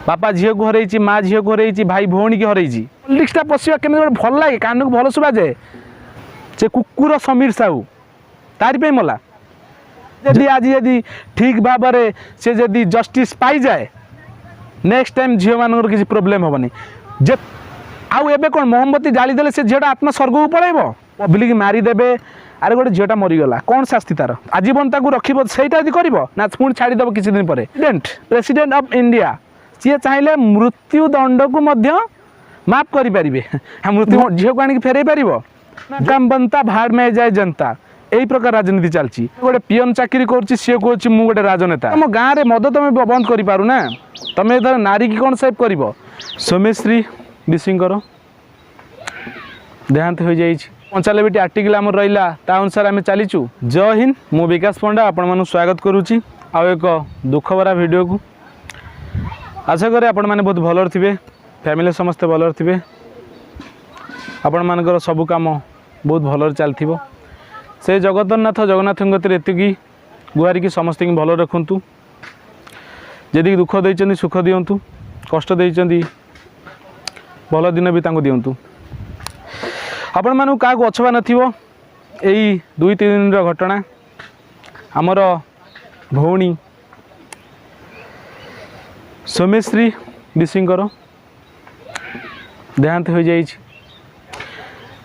बापा झील को हरई माँ झील को हरई भाई भौणी की हरई पॉलिटिक्सटा पशा केमी गोटे भल लगे कान को भल शुभा जाए से कुकुर समीर साहू तारी मला जदि आज यदि ठीक भाव से जदि जस्टिस पाई जाए नेक्स्ट टाइम झील मान किसी प्रोब्लेम हेनी जे आउ एबे कौन मोमबत्ती जालीदे से झीटा आत्मा स्वर्ग को पलैब पब्लिक मारिदेवे अरे गोटे झीटा मरीगला कौन शास्ति तार आजीवन ताक रखिब सहीटा यदि कर पुणी छाड़देव किसी दिन पर प्रेसिडेंट ऑफ इंडिया सी चाहिए मृत्युदंड को माफ करें मृत्यु झील को आनिक फेरई पार काम बनता भाड़ में जाए जनता यही प्रकार राजनीति चलती गोटे पीएन चाकरी कर सी कह गोटे राजनेता तुम गाँव में मद तुम बंद कर पारुना तुम इधर नारी की कौन सेव कर सोमेश्री विशिंकर देहांत हो जाए 95टी आर्टिकल आम रहा ता अनुसार आम चलीचु। जय हिंद मु विकास पंडा आपण मानू स्वागत करुच्ची आउ एक दुख भरा वीडियो को आशा करें आपण मैंने बहुत भलर थे फैमिली समस्ते भलर थे आपण मानकर सबू काम बहुत भलर चलती से जगन्नाथ जगन्नाथ एति गुहारिकी समस्त भल रखु जदि दुख देते सुख दिंतु कष्ट देते भल दिन भी दिंतु आपण मानू क्या अछवा नथिबो एई 2-3 दिन घटना आमर भौणी सोमेश्री विशिंकर देहांत हो जाए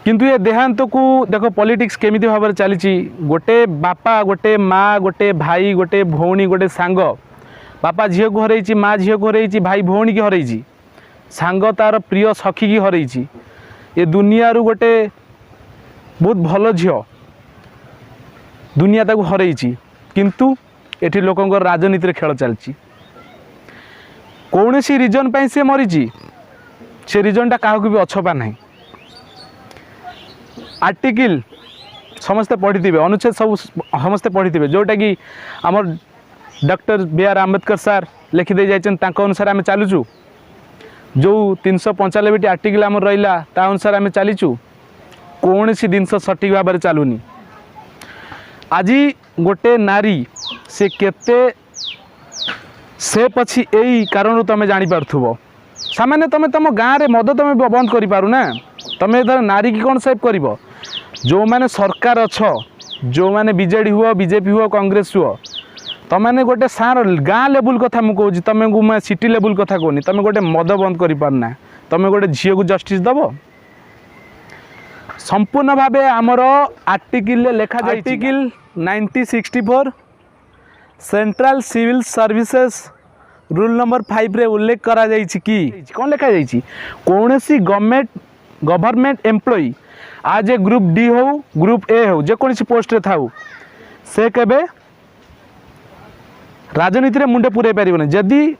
किंतु ये देहांत को देख पॉलिटिक्स केमिति भाव चली गोटे बापा गोटे माँ गोटे भाई गोटे भौणी गोटे सांग बापा झील को हरई माँ झील को हरई भाई भौणी की हरई सांग तार प्रिय सखी की हरई ये दुनिया रू गोटे बहुत भल झील दुनिया ताको हरई किंतु एठी लोकों राजनीति खेल चलती कौन सी रिजन पाई से मरीची से रिजनटा क्या भी अछपा ना आर्टिकल समस्ते पढ़ी थे अनुच्छेद सब समस्ते पढ़ी थे जोटा कि आमर डॉक्टर बी.आर. आंबेडकर सार लिखिदे जाइछन तांको अनुसार आम चलुचु जो 395टी आर्टिकल आम रहा ता अनुसार आम चलीचु कौन सी जिनस सठिक भाव में चलुनी आज गोटे नारी से केते सेफ अच्छी यही कारण तुम जापार सामान्य तुम तुम गाँव में मद तुम बंद कर पारुना तुम इधर नारी की कौन सेव कर जो मैंने सरकार अच्छ जो मैंने बीजेडी हुआ बीजेपी हुआ कांग्रेस हुआ तुम मैंने गोटे सार गाँ लेवल कथा मुझे तुमको मैं सिटी लेवल कथा कहनी तुम गोटे मद बंद कर पारना तुम गोटे झील को जस्टिस दब संपूर्ण भाव आमर आर्टिकल लेखा article 1964 central civil services rule number 5 रे उल्लेख करा जाइछि कि कौन लिखा जाइछि कौन सी गवर्नमेंट एम्प्लॉई आज ए ग्रुप डी हो ग्रुप ए हो जेकोसी पोस्ट रे थाउ से केबे राजनीति रे मुंडे पुरे पारिबने जदि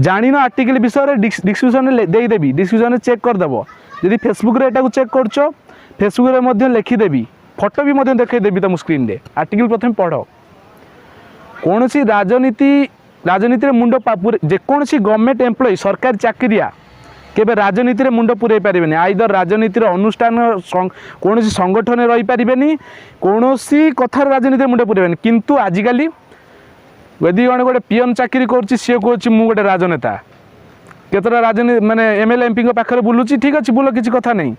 जानिनो आर्टिकल विषय डिस्क्रिप्शन दे देबी डिस्क्रिप्शन चेक कर देबो जदि फेसबुक रे एटा चेक करछो फेसबुक रे मध्य लिखि देबी फोटो भी मध्य देखै देबी तुम स्क्रीन रे आर्टिकल प्रथम पढ़ो कौन सी राजनीति मुंड जेकोसी गवर्नमेंट एम्प्लॉई सरकारी चाकरिया केबे राजनीति मुंड पुरे पारे आइदर राजनीतिर अनुष्ठान कौन संगठन रही पारे कौन कथार राजनीति मुंड पुरे किंतु आजिकल यदि जन गोटे पीएन चाकरी कर सी कह गोटे राजनेता केतटा राजनीति माने एमएलए एमपी पाखे बुलूची ठीक अच्छे बुल किसी कथा नहीं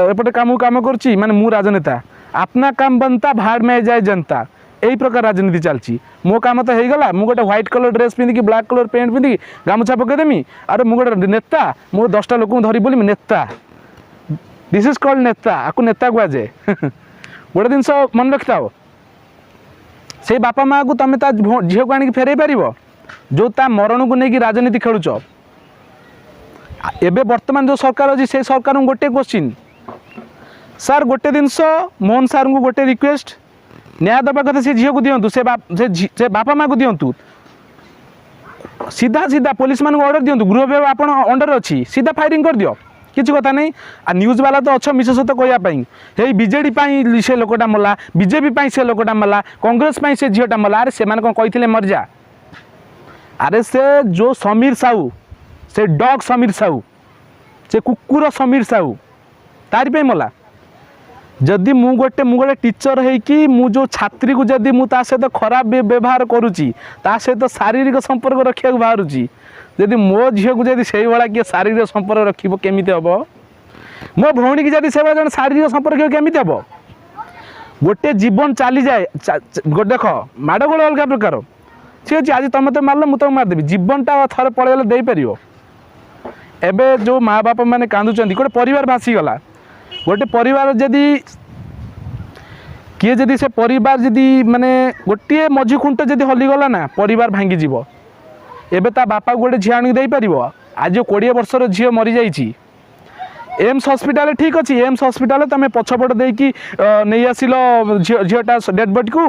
एपटे काम कर माने मु राजनेता अपना काम बनता भाड़ में जाए जनता यही प्रकार राजनीति चलती मो काम तो होगा मुझे गोटे व्हाइट कलर ड्रेस पिंधिकी ब्लैक कलर पेंट पिंधिकी गामुछा पकईदेमी अरे मुझे गोटे नेता मु 10टा लोक धरी बोली नेता दिस इज कॉल्ड नेता आपको नेता कहुए गोटे जिनस मन रखि था से बापा माँ को तुम झील को आनिक फेरई पार जो ता मरण को लेकिन राजनीति खेलुच एबे वर्तमान जो सरकार अच्छी से सरकार गोटे क्वेश्चन सार गोटे जिनस मोहन सार को गोटे रिक्वेस्ट न्याय दबा कथा से झील को दिंतु से बापा माँ को दिंतु सीधा सीधा पुलिस मान ऑर्डर दिंतु गृह आप अंडर अच्छी सीधा फायरिंग कर दियो किसी कथा नहीं आ न्यूज वाला तो अच्छा मिछ सत कहवाई हे बीजेडी से लोकटा मला बीजेपी से लोकटा मला कांग्रेस से झीलटा मला अरे से कौन कही मरजा अरे से जो समीर साहू से डॉग समीर साहू से कुकुर समीर साहू तारी मला जदि मु गोटे टीचर होइकी मु जो छात्री को जदि मु ता सहित खराब व्यवहार करुच्ची ता सहित शारीरिक संपर्क रखा बाहरुची जदि मो झील को जदि से भाया किए शारीरिक संपर्क रखिब केमिति हम मो भौणी की जदि से भाया जन शारीरिक संपर्क केमिति हम गोटे जीवन चली जाए देख माड़गोल अलग प्रकार ठीक अच्छे आज तुम तो मारल मुझे मारदेवी जीवनटा थर पलैले देपर एबे जो माँ बापा मैंने कांदुचंदी गोटे परिवार भासीगला गोटे परिवार जदि किए जदि से परिवार जदि माने गोटे मझी खुंट जदि हलीगला ना परिवार भांगी जीव एबे ता बापा गोटे झी आनी दे पार आज 20 वर्षर झी मरी जाइए एम्स हॉस्पिटल ठीक अच्छे एम्स हॉस्पिटल तुम पछपट देकी नहीं आसिल झीटा डेड बॉडी को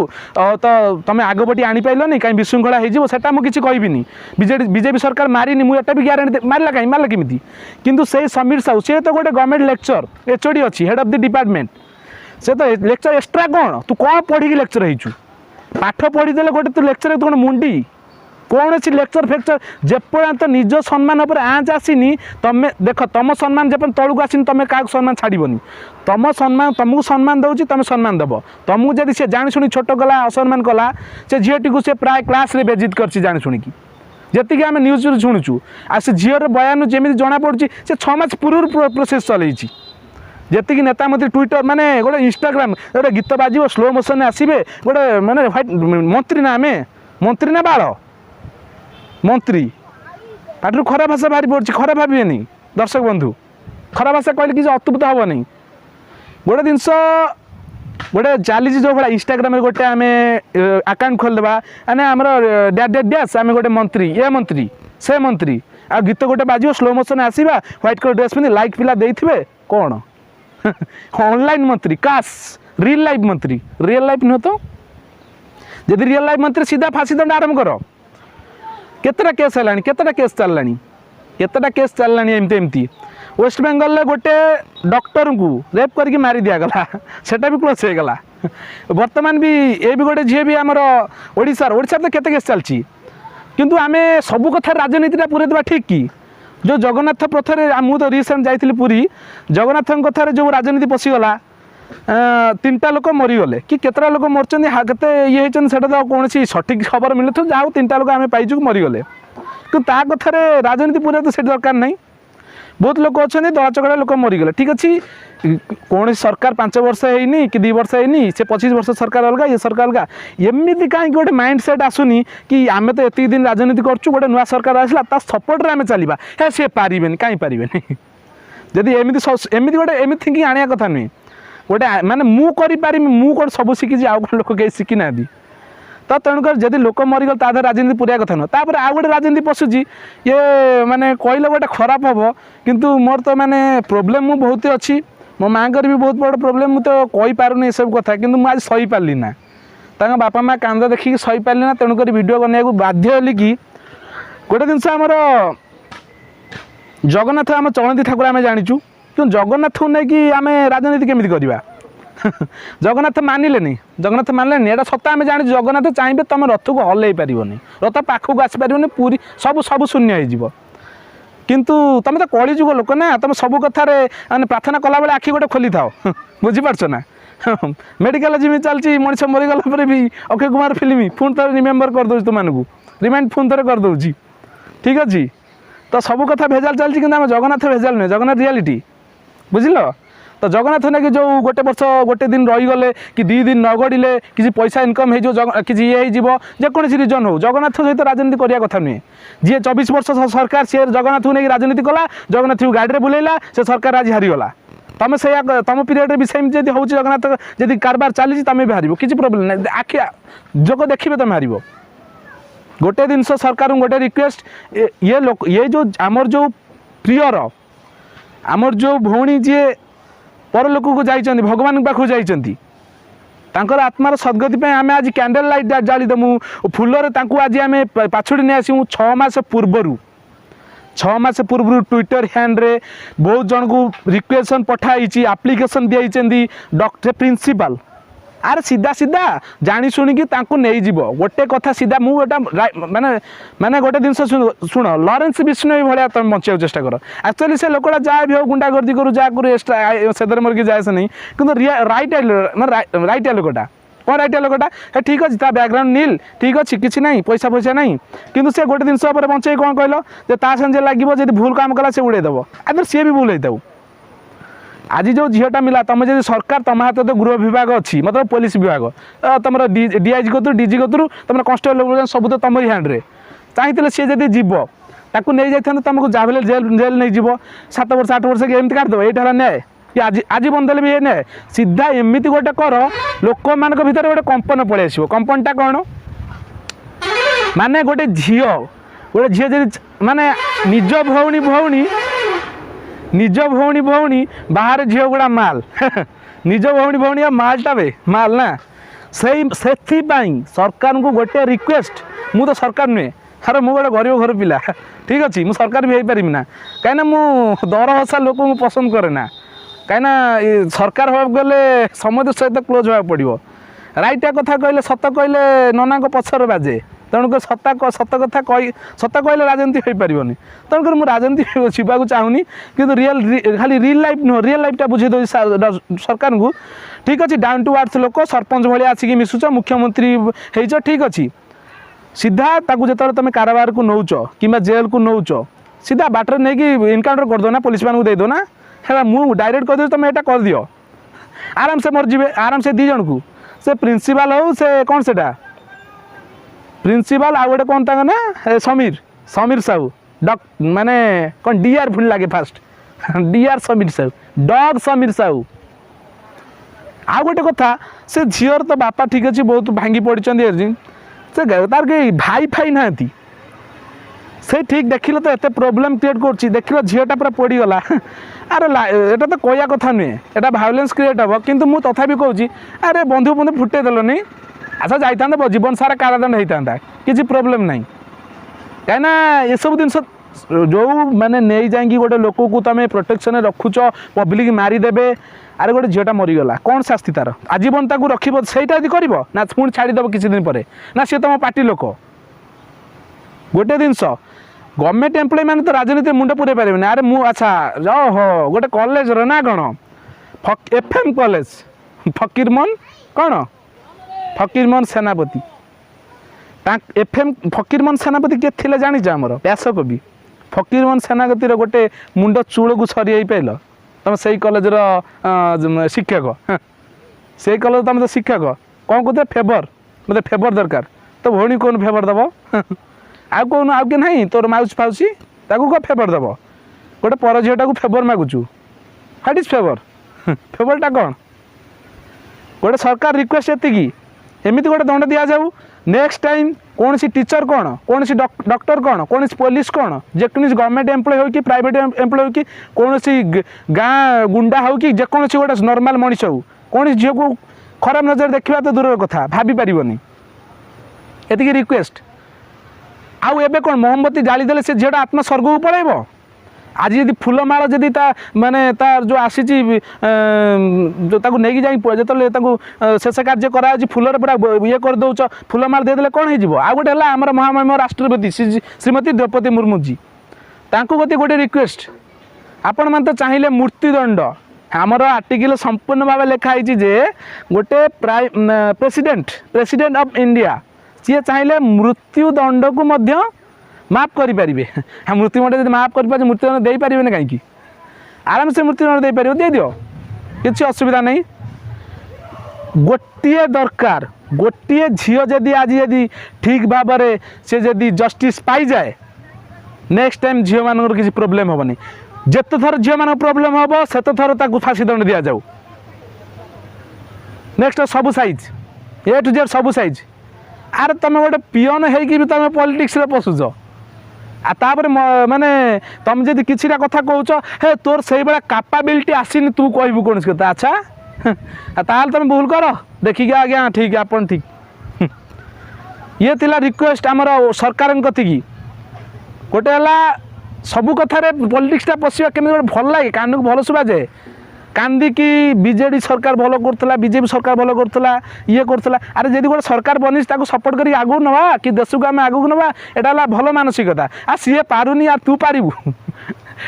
तो तुम आगपटी आनी पाइलनी कहीं विशृंखला होटा मुझे कहबी बीजेपी सरकार मारिनी मुझे भी ग्यारंटी मारला कहीं मारला केमी किंतु से समीर साहू सी तो गोटे गवर्नमेंट लेक्चर एचओडी अच्छी हेड ऑफ द डिपार्टमेंट से तो लेक्चर एक्सट्रा कौन तू कौन पढ़ी लेक्चर होइचु पाठ पढ़ीदे गोटे तू लेक्चर तू मुंडी कौन सी लेक्चर फेक्चर जेपर्यंत निज सम्मान उपर आँच आसीनी तुम देख तुम सम्मान जब तलू आसनी तुम क्या सम्मान छाड़बनी तुम सम्मान तुमको सम्मान दूसरी तुम सम्मान देव तुमको जब सी जाशुणी छोट कला असम्मान कला से झीटी को सी प्राय क्लास रे बेजित कर जाशुणिकी जी आम न्यूज शुणुचु आ से झीर बयान जमी जना पड़ी से 6 मास पूर्व प्रोसेस चलती जी नेता मंत्री ट्विटर माने गोटे इंस्टाग्राम गोटे गीत बाजो स्लो मोशन आसवे गोटे माने व्हाइट मंत्री ना आम मंत्री ना बाल मंत्री पाटू खराब भाषा बाहरी पड़ी खराब भावेनि दर्शक बंधु खराब भाषा कहले किसी अतुप्त हम नहीं गोटे जिनस गोटे चली जो भाई इंस्टाग्राम गोटे आम आकाउंट खोलदेवा आने आम डैश आम गोटे मंत्री ये मंत्री से मंत्री आ गीत गोटे बाजो स्लो मोशन आसवा व्हाइट कलर ड्रेस पिंधि लाइक पिला देथिबे कौन ऑनलाइन मंत्री काश रियल लाइफ मंत्री रियल लाइफ नुह तो जदि रियल लाइफ मंत्री सीधा फांसी दंड आरंभ कर केतटा केस है केतटा केस चललानी केतटा केस चललानी एमती एमती वेस्ट बेंगल में गोटे डॉक्टर को रेप करके मारी दिगला सेटा भी क्लोज हो गला बर्तमान भी ये भी गोटे झी भी आमर ओडिशार तो केते केस चलची किंतु आमे सबू कथा राजनीतिटा पूरे देवा ठीक कि जो जगन्नाथ प्रथारे मुझे तो रिसेंट जाइली पुरी जगन्नाथ कथार जो राजनीति पशिगला 3टा लोक मरीगले कि केतटा लोक मरचंदी केते ये होती से कौन सठिक खबर मिले तो जहाँ 3टा लोक आम पाइचु मरीगले कि कथार राजनीति पूरा तो से दरकार नहीं बहुत लोक अच्छा दला चकड़ा लोक मरीगले ठीक अच्छे कौन सरकार 5 वर्ष है कि 2 वर्ष है से 25 वर्ष सरकार अलग ये सरकार अलग एमती कहीं गोटे माइंड सेट आसुनी कि आम तो एत दिन राजनीति करूँ गोटे नुआ सरकार आसला सपोर्ट आम चलवा हे सी पारे कहीं पारे जदि एमती गोटे एमती थिंकिंग आने कथा नुहे गोटे माने मु करी मु कौन सब शिखी आउ कौन लोक कहीं शिखी ना तो तेणुक जदि लोक मरीगल ता राजनीति पूरा कथा नुह तापर आउ गोटे राजनीति पशुची ये माने कहले गोटे खराब हम किंतु मोर तो माने प्रोब्लेम मु बहुत अच्छी मो माँ भी बहुत बड़ प्रोब्लेम मुझे तो कही पारुनी सब कथा कि मुझे आज सही पार्ली ना तांका बापा माँ कांद देखिक सही पार्ली ना तेणुक वीडियो बनाया बाध्य हली कि गोटे जिनस आमर जगन्नाथ आम चलती ठाकुर आम जाचु कि जगन्नाथ को लेकिन आम राजनीति केमी करवा जगन्नाथ मानिले जगन्नाथ मानिले एटा सत्ता आम जानी जगन्नाथ चाहिए तुम रथ को हल्ई पारनि रथ पाखक आसपार पूरी सब सब शून्य हो किंतु तुम तो कली जुग लोक ना तुम सब कथार माने प्रार्थना कला बेले आखि गोटे खोली था बुझीपार ना मेडिकल जमी चलती मनीष मरीगला भी अक्षय कुमार फिल्म पुणी थे रिमेम्बर करदे तुमको रिमाइंड पुणी थे करदे ठीक अच्छे तो सब कथा भेजाल चलती कि जगन्नाथ भेजाल नुहे जगन्नाथ रियालिटी बुझल तो जगन्नाथ ने कि जो गोटे वर्ष गोटे दिन रहीगले कि 2 दिन न गड़े किसी पैसा इनकम हो कि ये जेकोसी रिजन हो जगन्नाथ सहित राजनीति करने कथा नुहे जी 24 वर्ष सरकार सी जगन्नाथ को लेकिन राजनीति कला जगन्नाथ को गाड़ी में बुलेला से सरकार आज हारीगला तुम से तुम पीरियड भी सेम जब हो जगन्नाथ जब कारबार चली तुम भी हार किसी प्रोब्लेम ना आखि जोग देखिए तुम हार गोटे दिन सरकार गोटे रिक्वेस्ट ये लोक ये जो आमर जो प्रियर आमर जो भौणी जी परलोक को जाइए भगवान पाखु जाइए आत्मार सद्गति आम आज कैंडल लाइट जालीदेमु फुलर आज आम पाछड़ी नहीं आसमु 6 मास पूर्वर 6 मास पूर्व ट्विटर हैंड्रे बहुत जन को रिक्वेशन पठाई आप्लिकेसन दिखाई डॉक्टर प्रिंसिपल आरे सीधा सीधा जानी शुणिकी नहीं जीव गोटे कथा सीधा मुझे माने माने गोटे जिन शुण लॉरेंस बिश्नोई भाया तुम बचा चेष्टा कर एक्चुअली से लोकटा जहाँ भी हो गुंडागर्दी करू जहाँ करू एक्सट्रा से मोर कि जाए से नहीं कि राइट लोकटा कौन राइट लोकटा ठीक अच्छे बैकग्राउंड नील ठीक अच्छे किसी ना पैसा पैसा ना कि से गोटे जिन बचे कौन कहल संगे लगे जब भूल काम कला से उड़ेदेव आदर सी भी भूल होता आज जो झीटा मिला तुम जब सरकार तुम हाथ तो गृह विभाग अच्छी मतलब पुलिस विभाग तुम डीआईजी कतु डीजी कतु तुम कन्स्टेबल सब तो तुम हैंड्रे चाहिए सी जब जीव ताकू नहीं जाता तुमको जहाँ जेल जेल नहीं जीव 7 वर्ष 8 वर्ष एमती काटिदेव ये न्याय कि आज बंद भी ये न्याय सीधा एमती गोटे कर लोक मान भर गोटे कंपन पलि आस कंपनटा कौन माने गोटे झी माने निज भौणी भौणी निज भौणी भौणी बाहर झील गुड़ा माल निज भौणी भौणी मालटा बे माल ना से सरकार को गोटे रिक्वेस्ट मु तो सरकार नुहे अरे मु गोटे गरीब घर पिला ठीक अच्छे मुझे सरकार भी हो पारि ना कहीं मु दर हसा लोक पसंद करे ना कहीं सरकार हाँ गले समझ सहित क्लोज होगा पड़ो राइटा कथा कहले सत कहले नना पछर बाजे तेणुक सत कथा सत कहले राजनीति हो पारनि तेणुक मुझे राजनीति जीवा चाहूनी कि रियल खाली रियल लाइफ नुह रियल लाइफटा बुझे दे सरकार को ठीक अच्छे डाउन टू अर्थ लोक सरपंच भाई आसिक मिशुच मुख्यमंत्री हो ठीक अच्छे सीधा जो तुम कारबार को नौच कि जेल को नौच सीधा बाटर नहीं कि इनकाउंटर कर दो ना पुलिस मान दे दो ना है मुझे डायरेक्ट कह तुम यहाँ कर दियो आराम से मरजे आराम से 2 जन को से प्रिंसिपल हो से कौन से प्रिंसिपल आ गए कौन तक ना समीर समीर साहू माने कौन डीआर पुणी लगे फास्ट डीआर समीर साहू डग समीर साहू आ गोटे कथा से झीर तो बापा ठीक अच्छे बहुत भांगी पड़ी से तार कई भाई फाई ना से ठीक देखिल तो एत प्रोब्लेम क्रिएट कर देख झीटा पूरा पड़गला अरे एटा तो कहया कथा नुहे एटा भायोलेंस क्रिएट हम किंतु मु तथापि कहूँ अरे बंधु बंधु फुटे देलनी अच्छा जाता जीवन सारा कारादंड होता किसी प्रोब्लेम ना कहीं ये सब जिन जो मैंने नहीं जाएंगी गोटे लोक को तुम प्रोटेक्शन रखुच पब्लिक मारिदेवे अरे गोटे झीटा मरीगला कौन शास्ति तार आजीवन ताक रखिब सहीटा यदि कर ना पुणी छाड़देव किसी दिन पर ना सी तुम पार्टी लोक गोटे जिनस गवर्नमेंट एम्प्लॉय मैंने तो राजनीति मुंड पूरे पारे अरे मु अच्छा हो गोटे कॉलेज ना कौन एफएम कॉलेज फकीरमोहन कौन फकीरमोहन सेनापति एफएम फकीरमोहन सेनापति किए थे जानी आमर व्यासकवि फकीरमोहन सेनापति गोटे मुंड चूल को सरी पाइल तुम से कॉलेजर शिक्षक से कॉलेज तुम तो शिक्षक कौन कहते फेवर मतलब फेवर दरकार तो भौणी कौन फेवर दब आउ कौन आउ कि नहीं तोर माउस फाउसी ताकू कौ फेवर दब गोटे पर झीटा को फेवर मागुचु ह्वाट इज फेवर फेवरटा कौन गोटे सरकार रिक्वेस्ट एति एमती गोटे दंड दि जाऊ नेक्स्ट टाइम कौन सी टीचर कौन कौन सी डॉक्टर कौन कौन सी पुलिस कौन जेकोसी गवर्नमेंट एम्प्लॉय हो कि प्राइवेट एम्प्लॉय हो कि कौन सी गाँ गुंडा हो कि जेकोसी गोटे नॉर्मल मनीष हो कौन झील को खराब नजर देखा तो दूर कथा भाभी पारनि एति रिक्वेस्ट आउ एबे कौन मोमबत्ती जाली देले से झीटा आत्मा स्वर्ग को पलैब आज यदि फूलमाल जदि माने तार जो आसी जो ताकू नहीं जाए जो शेष कार्य कराई फूलर पूरा ये कर दौच फूलमाल देदेले कौन हो आ गोटे आमर महामहिम राष्ट्रपति श्रीमती द्रौपदी मुर्मू जी तांको गति गोटे रिक्वेस्ट आपण मैंने तो चाहिए मृत्युदंड आमर आर्टिकल संपूर्ण भाव लिखाई जे गोटे प्रेसिडेंट ऑफ इंडिया सी चाहिए मृत्युदंड को मध्य माफ करें हाँ मृत्युदंड जब माफ कर मृत्युदंड दे पारे कहीं आराम से मृत्युदंड दे पार दे दियो किसी असुविधा नहीं गोटे दरकार गोटे झील जदि आज यदि ठीक भाव में से जदि जस्टिस पाई जाए नेक्स्ट टाइम झील मान किसी प्रोब्लेम हेनी जिते थर झील मान प्रोब्लेम हम से थर फांसी दंड दि जाऊ नेक्स्ट सबू साइज ए टू जेड सबू साइज आरे तुम गोटे पिओन हो तुम पॉलिटिक्स रे पशुच आपर माने तुम जब कि कथा कौच हे तोर से भाया कैपेबिलिटी आसनी तू कहबू कौन कथा अच्छा ताल तुम भूल कर देखिए आज्ञा ठीक आपन ठीक ये थिला रिक्वेस्ट आमर सरकार कथी गोटे है सबू कथार पॉलिटिक्सटा पशिया केमी गोटे भल लगे कान को भल शुभा जाए କାନ୍ଦିକି ବିଜେଡ଼ି ସରକାର ଭଲ କରୁଥିଲା, ବିଜେପି ସରକାର ଭଲ କରୁଥିଲା, ଇଏ କରୁଥିଲା। ଆରେ ଯଦି ଗୋଟେ ସରକାର ବନିଛି ତାକୁ ସପୋର୍ଟ କରିକି ଆଗକୁ ନେବା, କି ଦେଶକୁ ଆମେ ଆଗକୁ ନେବା, ଏଇଟା ହେଲା ଭଲ ମାନସିକତା। ସିଏ ପାରୁନି, ତୁ ପାରିବୁ?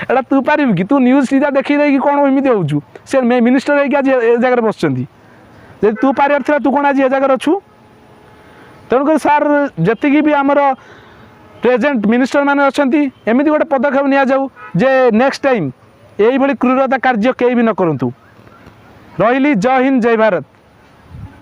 ଏଇଟା ତୁ ପାରିବୁ କି? ତୁ ନ୍ୟୁଜ୍ ସିଧା ଦେଖି ଦେଇକି କ'ଣ ଏମିତି ହେଉଛୁ? ସେ ମିନିଷ୍ଟର ହେଇକି ଆଜି ଏ ଜାଗାରେ ବସିଛନ୍ତି। ଯଦି ତୁ ପାରିବାର ଥିଲା ତୁ କ'ଣ ଆଜି ଏ ଜାଗାରେ ଅଛୁ? ତେଣୁକରି ସାର୍ ଯେତିକି ବି ଆମର ପ୍ରେଜେଣ୍ଟ ମିନିଷ୍ଟର ମାନେ ଅଛନ୍ତି, ଏମିତି ଗୋଟେ ପଦକ୍ଷେପ ନିଆଯାଉ ଯେ ନେକ୍ସଟ ଟାଇମ୍ এইভাবে ক্রূরতা কার্য কেউ বি ন করন্তু। রহিলি। জয় হিন্দ, জয় ভারত।